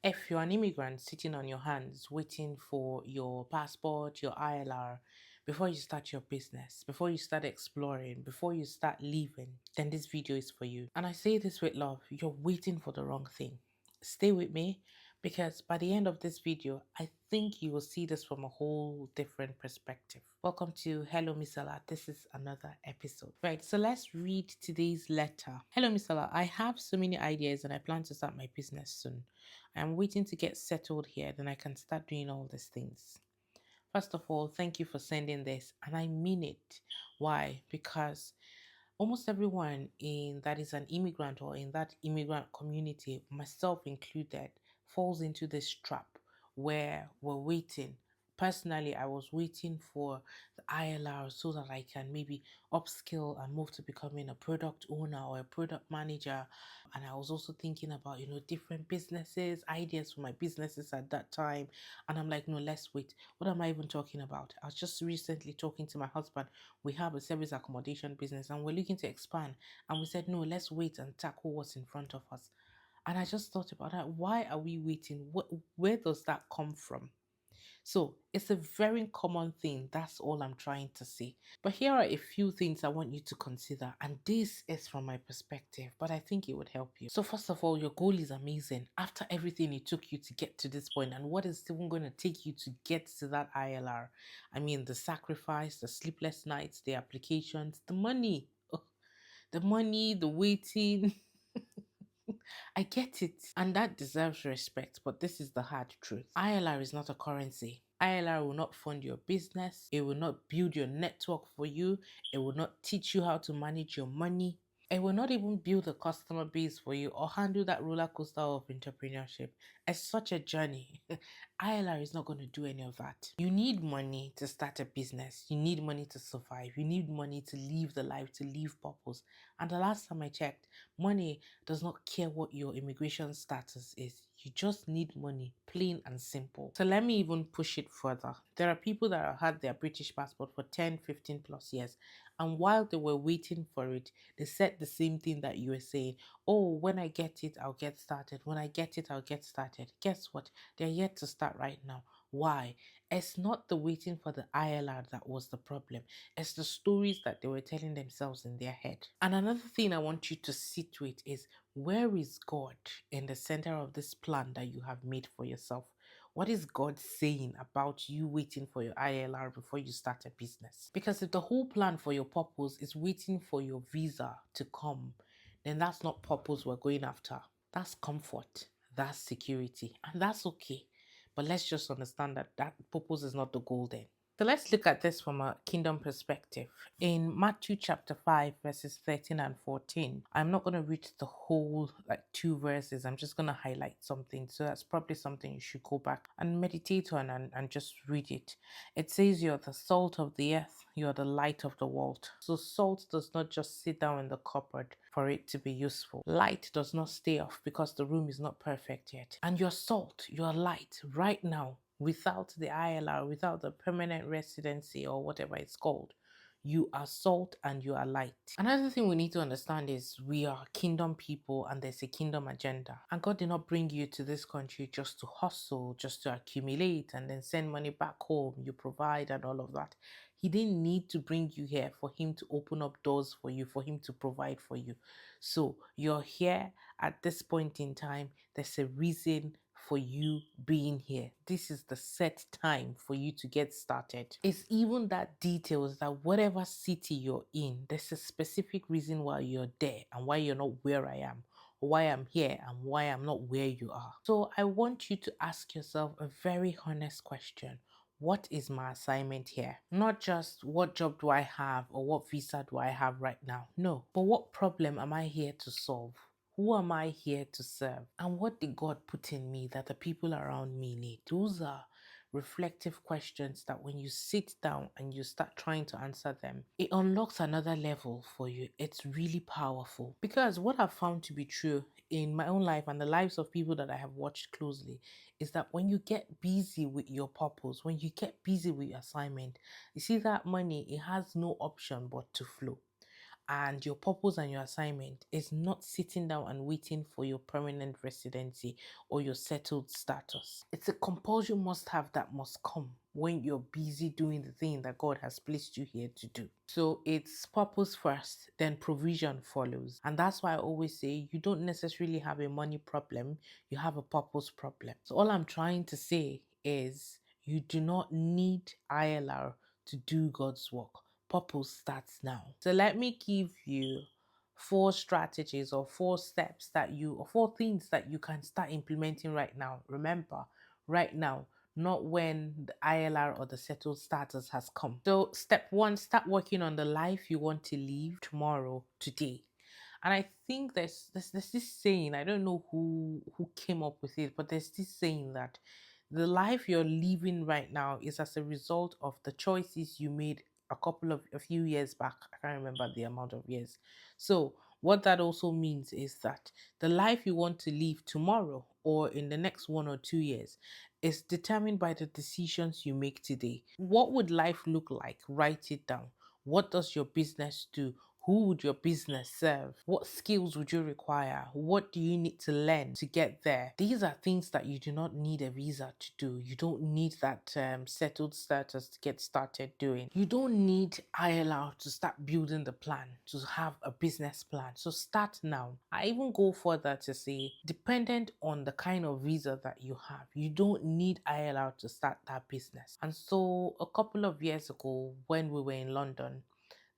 If you're an immigrant sitting on your hands waiting for your passport, your ILR, before you start your business, before you start exploring, before you start living, then this video is for you. And I say this with love, you're waiting for the wrong thing. Stay with me because by the end of this video, I think you will see this from a whole different perspective. Welcome to Hello Misola. This is another episode. Right, so let's read today's letter. Hello Misola, I have so many ideas and I plan to start my business soon. I'm waiting to get settled here, then I can start doing all these things. First of all, thank you for sending this, and I mean it. Why? Because almost everyone in that is an immigrant or in that immigrant community, myself included, falls into this trap where we're waiting. Personally, I was waiting for the ILR so that I can maybe upskill and move to becoming a product owner or a product manager. And I was also thinking about, different businesses, ideas for my businesses at that time. And I'm like, no, let's wait. What am I even talking about? I was just recently talking to my husband. We have a service accommodation business and we're looking to expand. And we said, no, let's wait and tackle what's in front of us. And I just thought about that. Why are we waiting? Where does that come from? So it's a very common thing. That's all I'm trying to say. But here are a few things I want you to consider. And this is from my perspective, but I think it would help you. So first of all, your goal is amazing. After everything it took you to get to this point, and what is even going to take you to get to that ILR? I mean, the sacrifice, the sleepless nights, the applications, the money. The money, the waiting. I get it. And that deserves respect, but this is the hard truth. ILR is not a currency. ILR will not fund your business. It will not build your network for you. It will not teach you how to manage your money. It will not even build a customer base for you or handle that roller coaster of entrepreneurship. It's such a journey. ILR is not going to do any of that. You need money to start a business. You need money to survive. You need money to live the life, to live purpose. And the last time I checked, money does not care what your immigration status is. You just need money, plain and simple. So let me even push it further. There are people that have had their British passport for 10, 15 plus years. And while they were waiting for it, they said the same thing that you were saying. Oh, when I get it, I'll get started. When I get it, I'll get started. Guess what? They're yet to start right now. Why? It's not the waiting for the ILR that was the problem. It's the stories that they were telling themselves in their head. And another thing I want you to sit with is, where is God in the center of this plan that you have made for yourself? What is God saying about you waiting for your ILR before you start a business? Because if the whole plan for your purpose is waiting for your visa to come, then that's not purpose we're going after. That's comfort, that's security, and that's okay. But let's just understand that that purpose is not the goal then. So let's look at this from a kingdom perspective. In Matthew chapter 5, verses 13 and 14, I'm not going to read the whole two verses. I'm just going to highlight something. So that's probably something you should go back and meditate on and just read it. It says, you're the salt of the earth, you're the light of the world. So salt does not just sit down in the cupboard for it to be useful. Light does not stay off because the room is not perfect yet. And your salt, your light right now, without the ILR, without the permanent residency or whatever it's called, you are salt and you are light. Another thing we need to understand is we are kingdom people and there's a kingdom agenda. And God did not bring you to this country just to hustle, just to accumulate and then send money back home. You provide and all of that. He didn't need to bring you here for him to open up doors for you, for him to provide for you. So you're here at this point in time. There's a reason for you being here. This is the set time for you to get started. It's even that details that whatever city you're in, there's a specific reason why you're there and why you're not where I am, or why I'm here and why I'm not where you are. So I want you to ask yourself a very honest question. What is my assignment here? Not just what job do I have or what visa do I have right now? No, but what problem am I here to solve? Who am I here to serve? And what did God put in me that the people around me need? Those are reflective questions that when you sit down and you start trying to answer them, it unlocks another level for you. It's really powerful. Because what I've found to be true in my own life and the lives of people that I have watched closely is that when you get busy with your purpose, when you get busy with your assignment, you see that money, it has no option but to flow. and your purpose and your assignment is not sitting down and waiting for your permanent residency or your settled status. It's a compulsory must have that must come when you're busy doing the thing that God has placed you here to do. So it's purpose first, then provision follows. And that's why I always say you don't necessarily have a money problem, you have a purpose problem. So all I'm trying to say is you do not need ILR to do God's work. Purpose starts now. So let me give you 4 strategies or 4 steps that you, or 4 things that you can start implementing right now. Remember, right now, not when the ILR or the settled status has come. So step 1, start working on the life you want to live tomorrow, today. And I think there's this saying, I don't know who came up with it, but there's this saying that the life you're living right now is as a result of the choices you made a few years back. I can't remember the amount of years. So what that also means is that the life you want to live tomorrow or in the next 1 or 2 years is determined by the decisions you make today. What would life look like? Write it down. What does your business do? Who would your business serve? What skills would you require? What do you need to learn to get there? These are things that you do not need a visa to do. You don't need that settled status to get started doing. You don't need ILR to start building the plan, to have a business plan. So start now. I even go further to say, dependent on the kind of visa that you have, you don't need ILR to start that business. And so a couple of years ago, when we were in London,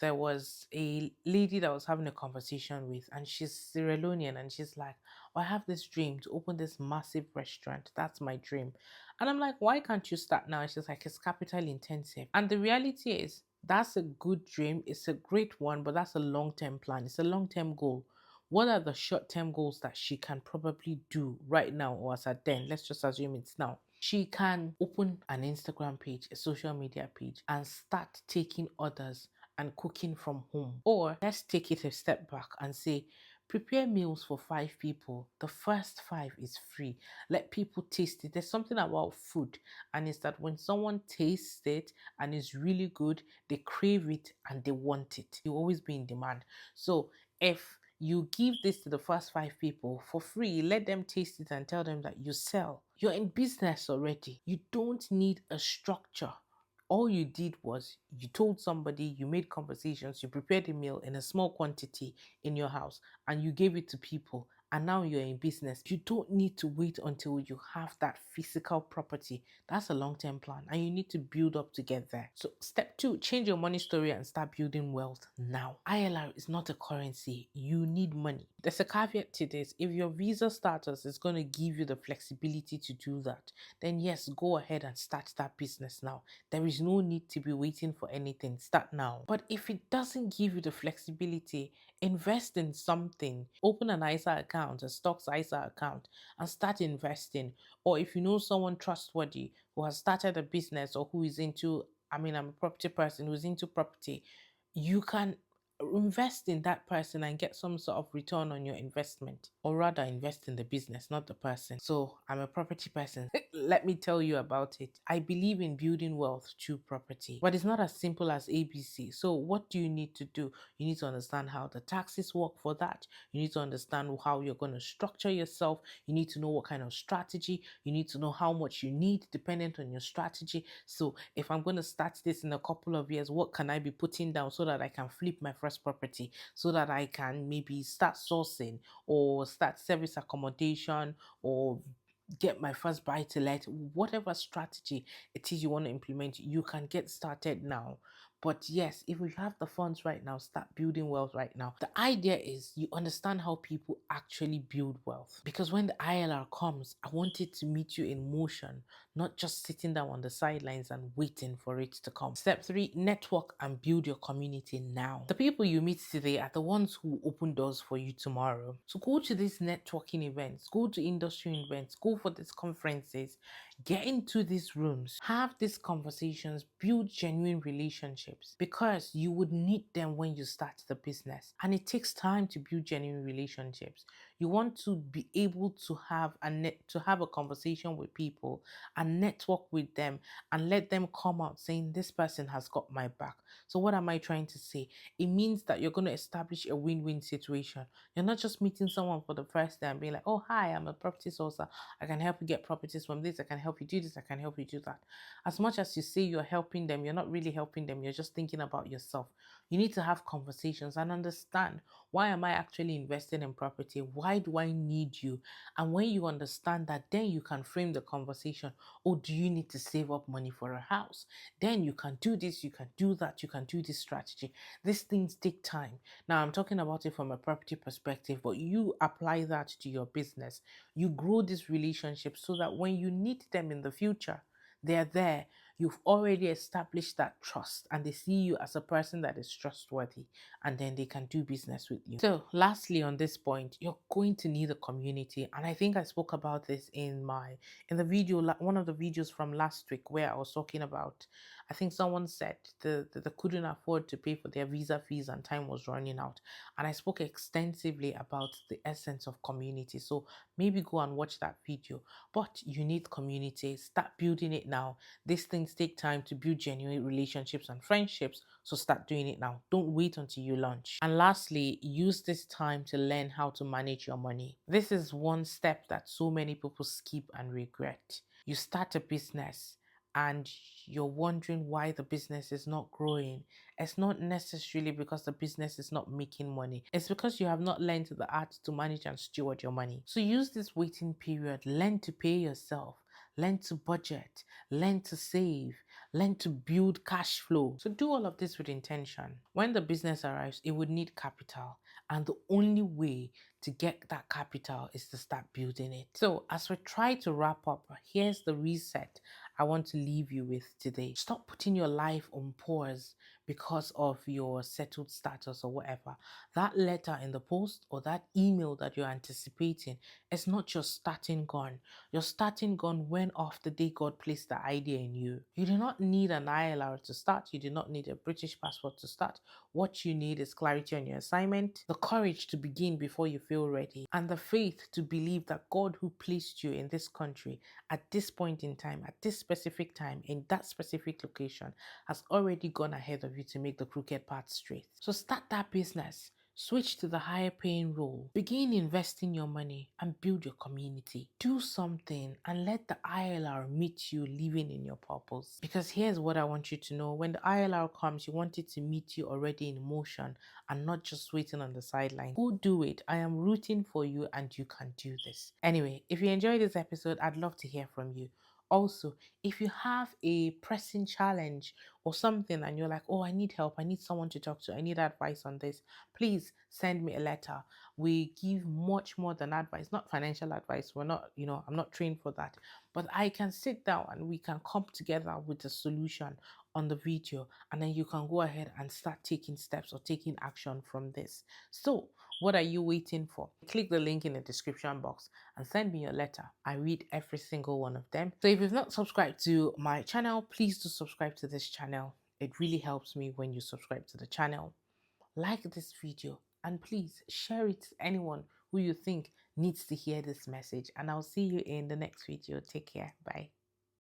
there was a lady that I was having a conversation with, and she's Sierra Leonean, and she's like, oh, I have this dream to open this massive restaurant. That's my dream. And I'm like, why can't you start now? And she's like, it's capital intensive. And the reality is, that's a good dream. It's a great one, but that's a long-term plan. It's a long-term goal. What are the short-term goals that she can probably do right now or as at then? Let's just assume it's now. She can open an Instagram page, a social media page, and start taking orders and cooking from home. Or let's take it a step back and say, prepare meals for 5 people. The first 5 is free. Let people taste it. There's something about food, and it's that when someone tastes it and it's really good, they crave it and they want it. You always be in demand. So if you give this to the first 5 people for free, let them taste it and tell them that you sell. You're in business already. You don't need a structure. All you did was you told somebody, you made conversations, you prepared a meal in a small quantity in your house, and you gave it to people. And now you're in business. You don't need to wait until you have that physical property. That's a long-term plan, and you need to build up to get there. So step 2, change your money story and start building wealth now. ILR is not a currency. You need money. There's a caveat to this. If your visa status is going to give you the flexibility to do that, then yes, go ahead and start that business now. There is no need to be waiting for anything. Start now. But if it doesn't give you the flexibility, invest in something. Open an ISA account, a stocks ISA account, and start investing. Or if you know someone trustworthy who has started a business or who is into, I'm a property person who's into property, you can invest in that person and get some sort of return on your investment, or rather invest in the business, not the person. So I'm a property person. Let me tell you about it. I believe in building wealth through property, but it's not as simple as ABC. So what do you need to do? You need to understand how the taxes work for that. You need to understand how you're going to structure yourself. You need to know what kind of strategy. You need to know how much you need dependent on your strategy. So if I'm going to start this in a couple of years, what can I be putting down so that I can flip my first property, so that I can maybe start sourcing or start service accommodation or get my first buy to let? Whatever strategy it is you want to implement, you can get started now. But yes, if we have the funds right now, start building wealth right now. The idea is you understand how people actually build wealth, because when the ILR comes, I want it to meet you in motion, not just sitting down on the sidelines and waiting for it to come. Step 3, network and build your community now. The people you meet today are the ones who open doors for you tomorrow. So go to these networking events, go to industry events, go for these conferences, get into these rooms, have these conversations, build genuine relationships, because you would need them when you start the business. And it takes time to build genuine relationships. You want to be able to have a conversation with people and network with them and let them come out saying this person has got my back. So what am I trying to say? It means that you're going to establish a win-win situation. You're not just meeting someone for the first day and being like, oh, hi, I'm a property sourcer. I can help you get properties from this. I can help you do this. I can help you do that. As much as you say you're helping them, you're not really helping them. You're just thinking about yourself. You need to have conversations and understand, why am I actually investing in property? Why do I need you? And when you understand that, then you can frame the conversation. Oh, do you need to save up money for a house? Then you can do this, you can do that, you can do this strategy. These things take time. Now, I'm talking about it from a property perspective, but you apply that to your business. You grow this relationship so that when you need them in the future, they're there. You've already established that trust and they see you as a person that is trustworthy, and then they can do business with you. So lastly, on this point, you're going to need a community. And I think I spoke about this in the video, one of the videos from last week, where I was talking about, I think someone said they couldn't afford to pay for their visa fees and time was running out. And I spoke extensively about the essence of community. So maybe go and watch that video. But you need community. Start building it now. These things take time to build genuine relationships and friendships. So start doing it now. Don't wait until you launch. And lastly, use this time to learn how to manage your money. This is one step that so many people skip and regret. You start a business and you're wondering why the business is not growing. It's not necessarily because the business is not making money. It's because you have not learned the art to manage and steward your money. So use this waiting period. Learn to pay yourself. Learn to budget. Learn to save. Learn to build cash flow. So do all of this with intention. When the business arrives, it would need capital. And the only way to get that capital is to start building it. So as we try to wrap up, here's the reset I want to leave you with today. Stop putting your life on pause because of your settled status or whatever. That letter in the post or that email that you're anticipating is not your starting gun. Your starting gun went off the day God placed the idea in you. You do not need an ILR to start. You do not need a British passport to start. What you need is clarity on your assignment, the courage to begin before you feel ready, and the faith to believe that God who placed you in this country at this point in time, at this specific time, in that specific location, has already gone ahead of you to make the crooked path straight. So start that business. Switch to the higher paying role. Begin investing your money and build your community. Do something and let the ILR meet you living in your purpose. Because here's what I want you to know. When the ILR comes, you want it to meet you already in motion and not just waiting on the sideline. Go do it. I am rooting for you and you can do this. Anyway, if you enjoyed this episode, I'd love to hear from you. Also, if you have a pressing challenge or something and you're like, oh, I need help, I need someone to talk to, I need advice on this, please send me a letter. We give much more than advice, not financial advice. We're not, I'm not trained for that. But I can sit down and we can come together with a solution on the video, and then you can go ahead and start taking steps or taking action from this. So what are you waiting for? Click the link in the description box and send me your letter. I read every single one of them. So if you've not subscribed to my channel, please do subscribe to this channel. It really helps me when you subscribe to the channel. Like this video and please share it to anyone who you think needs to hear this message. And I'll see you in the next video. Take care. Bye.